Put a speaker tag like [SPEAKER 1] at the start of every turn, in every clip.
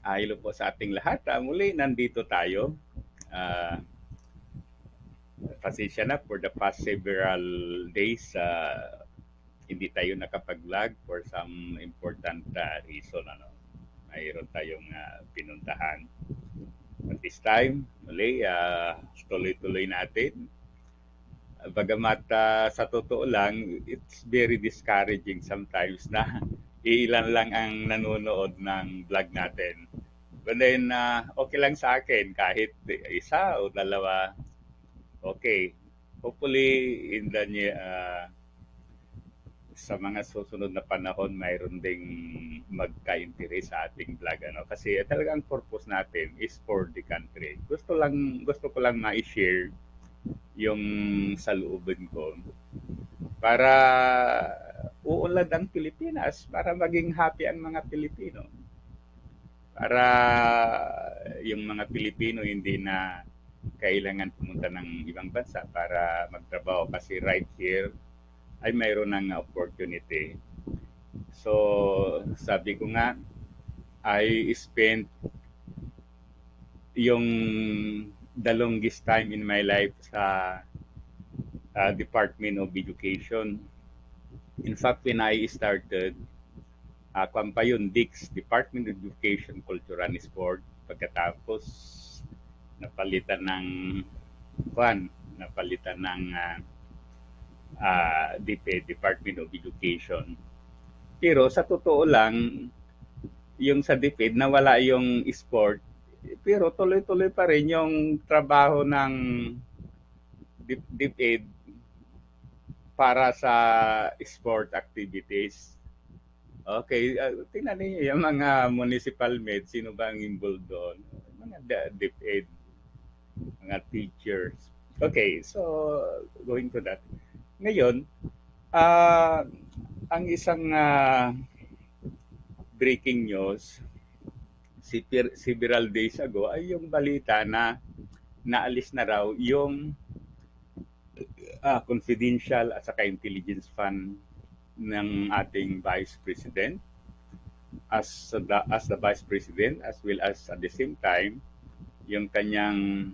[SPEAKER 1] Hello po sa ating lahat. Muli, nandito tayo. Ah, Pasensya na for the past several days. Hindi tayo nakapag-vlog for some important reason. Mayroon tayong pinuntahan. At this time, muli, tuloy-tuloy natin. Bagamat sa totoo lang, it's very discouraging sometimes na ilan lang ang nanonood ng vlog natin. But then, okay lang sa akin kahit isa o dalawa, okay. Hopefully, in the sa mga susunod na panahon, mayroon ding magka-interest sa ating vlog. Kasi talagang purpose natin is for the country. Gusto ko lang ma-share yung salubin ko para uunlad ang Pilipinas, para maging happy ang mga Pilipino. Para yung mga Pilipino hindi na kailangan pumunta ng ibang bansa para magtrabaho kasi right here ay mayroon ng opportunity. So, sabi ko nga, I spent yung the longest time in my life sa Department of Education. In fact, when I started, kwan pa yun, DICS, Department of Education, Culture and Sport. Pagkatapos, napalitan ng napalitan ng DepEd, Department of Education. Pero sa totoo lang, yung sa DepEd, nawala yung sport. Pero tuloy-tuloy pa rin yung trabaho ng DepEd para sa sport activities. Okay, tingnan niyo yung mga municipal med, sino ba ang involved doon? Mga DepEd, mga teachers. Okay, so going to that. Ngayon, ah ang isang breaking news several days ago ay yung balita na naalis na raw yung confidential at saka intelligence fund ng ating Vice President as the Vice President as well as at the same time yung kanyang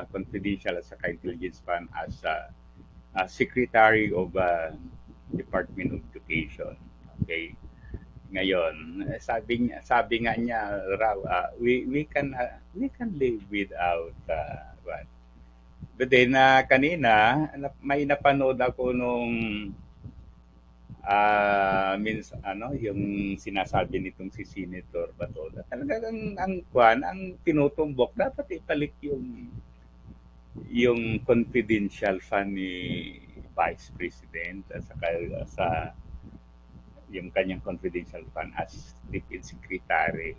[SPEAKER 1] confidential at saka intelligence fund as Secretary of Department of Education. Okay. Ngayon, sabi nga niya raw, we can live without what. But then kanina may napanood ako nung yung sinasabi nitong si Senator Batola. Talagang ang tinutumbok dapat ibalik yung confidential fund ni Vice President at saka sa yung kanyang confidential fund as Defense Secretary.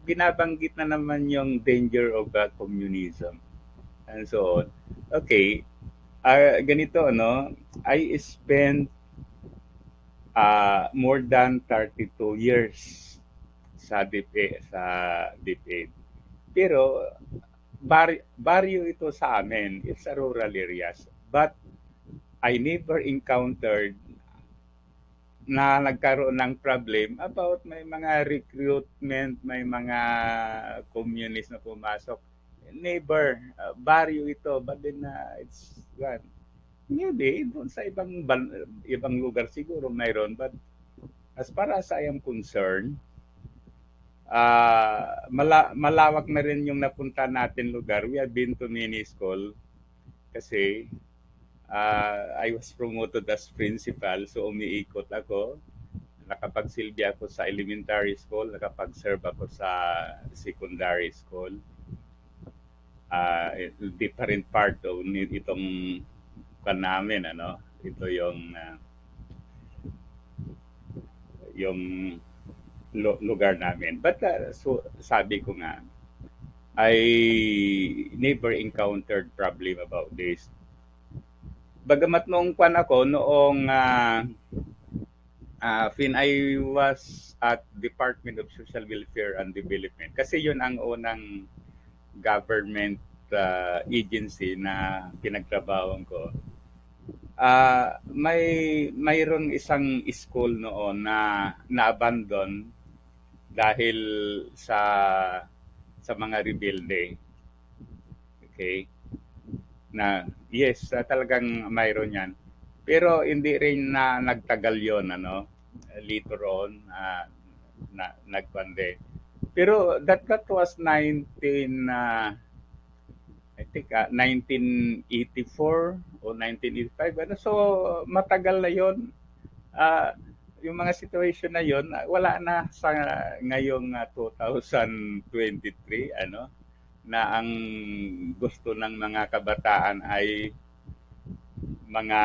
[SPEAKER 1] Binabanggit na naman yung danger of communism and so on. Okay, ganito, I spent more than 32 years sa DepEd. Pero baryo ito sa amin. It's a rural areas. But I never encountered na nagkaroon ng problem about may mga recruitment, may mga communist na pumasok. Never. Baryo ito. But then it's gone. Maybe doon sa ibang lugar siguro mayroon. But as far as I am concerned, malawak na rin yung napunta natin lugar. We have been to many school kasi I was promoted as principal, so umiikot ako. Nakapagsilbi ako sa elementary school, nakapag-serve ako sa secondary school. Different part of itong kan namin, ito yung lugar namin. But so sabi ko nga, I never encountered problem about this. Bagamat noong kwan ako, noong when I was at Department of Social Welfare and Development, kasi yun ang unang government agency na pinagtrabahoan ko. Mayroong isang school noon na na-abandon dahil sa mga rebelde. Okay? Na yes, talagang mayroon 'yan. Pero hindi rin na nagtagal 'yon ano. Later on nagpande. Pero that was 19 I think 1984 o 1985 ano. So matagal na 'yon. Ah, yung mga situation na 'yon wala na sa ngayong 2023 ano, na ang gusto ng mga kabataan ay mga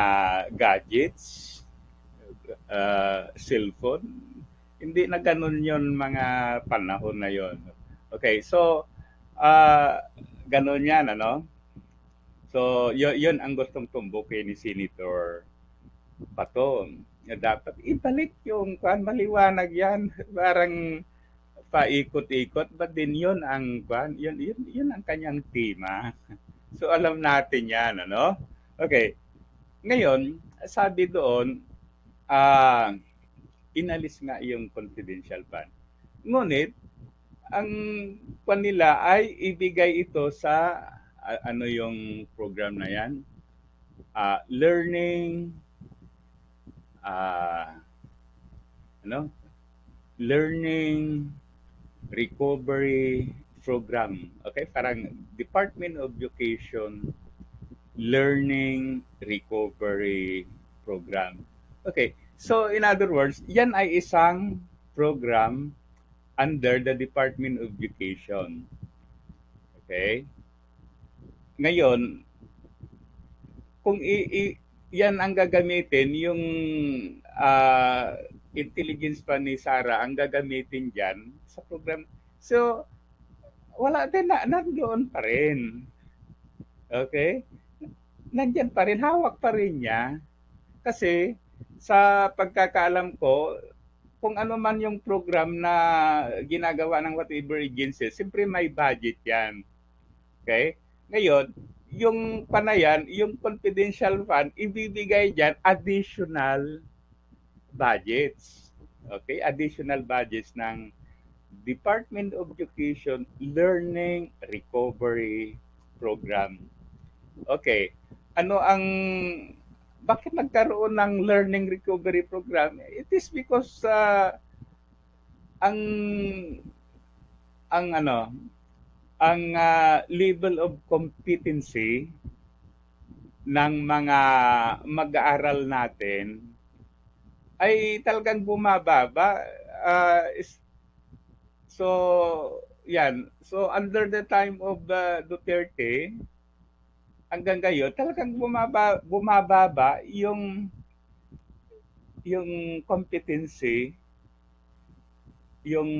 [SPEAKER 1] gadgets, cellphone. Hindi na gano'n 'yon mga panahon na 'yon. Okay, so gano'n 'yan ano. So 'yun ang gustong tumbukin ni Senator Bato. Na dapat ibalik yung kuan, maliwanag 'yan. Parang paikot-ikot ba din 'yun ang kuan, 'yun ang kanyang tema. So alam natin 'yan ano. Okay, ngayon sabi doon ah inalis nga yung confidential fund. Ngunit, ang kwan nila ay ibigay ito sa ano yung program na yan? Learning, ah, ano? Learning Recovery Program. Okay? Parang Department of Education Learning Recovery Program. Okay. So, in other words, yan ay isang program under the Department of Education. Okay? Ngayon, kung yan ang gagamitin, yung intelligence pa ni Sarah ang gagamitin dyan sa program. So, wala din na, nandoon pa rin. Okay? Nandyan pa rin, hawak pa rin niya. Kasi, sa pagkakaalam ko, kung ano man yung program na ginagawa ng whatever agency, siyempre may budget yan. Okay? Ngayon, yung panayan, yung confidential fund, ibibigay dyan additional budgets. Okay? Additional budgets ng Department of Education Learning Recovery Program. Okay. Ano ang bakit nagkaroon ng learning recovery program? It is because ang ano, ang level of competency ng mga mag-aaral natin ay talagang bumababa. So, yan. So, under the time of Duterte, hanggang ngayon, talagang bumababa yung competency, yung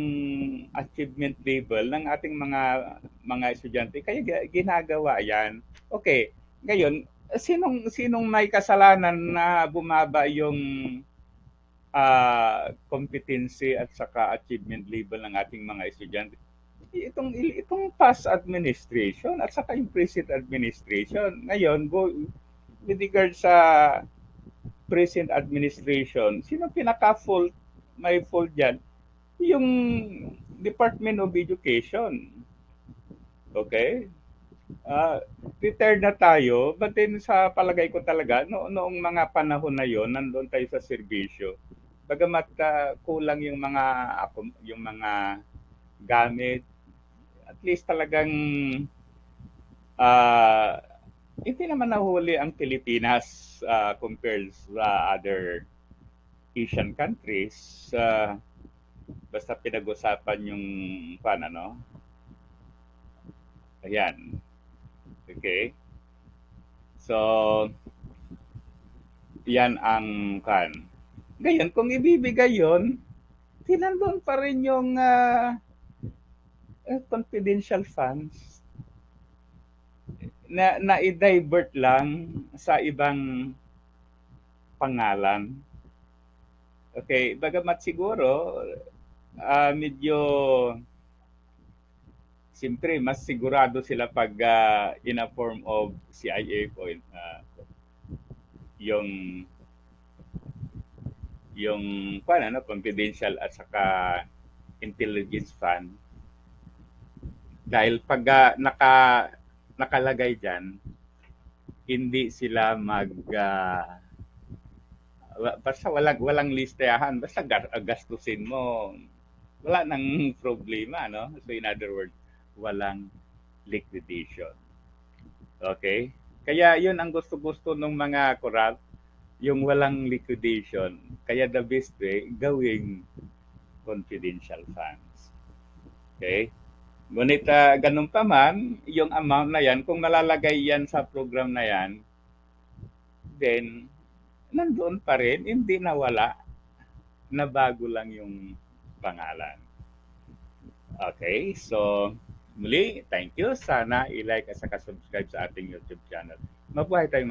[SPEAKER 1] achievement level ng ating mga estudyante. Kaya ginagawa 'yan. Okay. Ngayon, sinong may kasalanan na bumaba yung competency at saka achievement level ng ating mga estudyante? Itong past administration at saka yung present administration. Ngayon, with regard sa present administration, sino pinaka-fault, may fault dyan? Yung Department of Education. Okay? Retired na tayo, but then sa palagay ko talaga, noong mga panahon na yon, nandun tayo sa serbisyo. Bagamat kulang yung mga gamit, at least talagang uh, hindi naman nahuli ang Pilipinas compared sa other Asian countries. Basta pinag-usapan yung ano. Ayan. Okay. So, yan ang Ngayon, kung ibibigay yon, tinandun pa rin yung confidential funds na i-divert lang sa ibang pangalan. Okay, bagamat siguro medyo siyempre mas sigurado sila pag in a form of CIA o yung confidential at saka intelligence fund dahil pag nakalagay diyan, hindi sila basta walang listahan, basta gastusin mo, wala nang problema, no? So in other words, walang liquidation. Okay? Kaya yun ang gusto-gusto ng mga corrupt, yung walang liquidation. Kaya the best way, gawing confidential funds. Okay? Ngunit ganun pa man, yung amount na yan, kung nalalagay yan sa program na yan, then nandoon pa rin, hindi nawala, nabago lang yung pangalan. Okay, so muli, thank you. Sana i-like at saka subscribe sa ating YouTube channel. Mabuhay tayo mga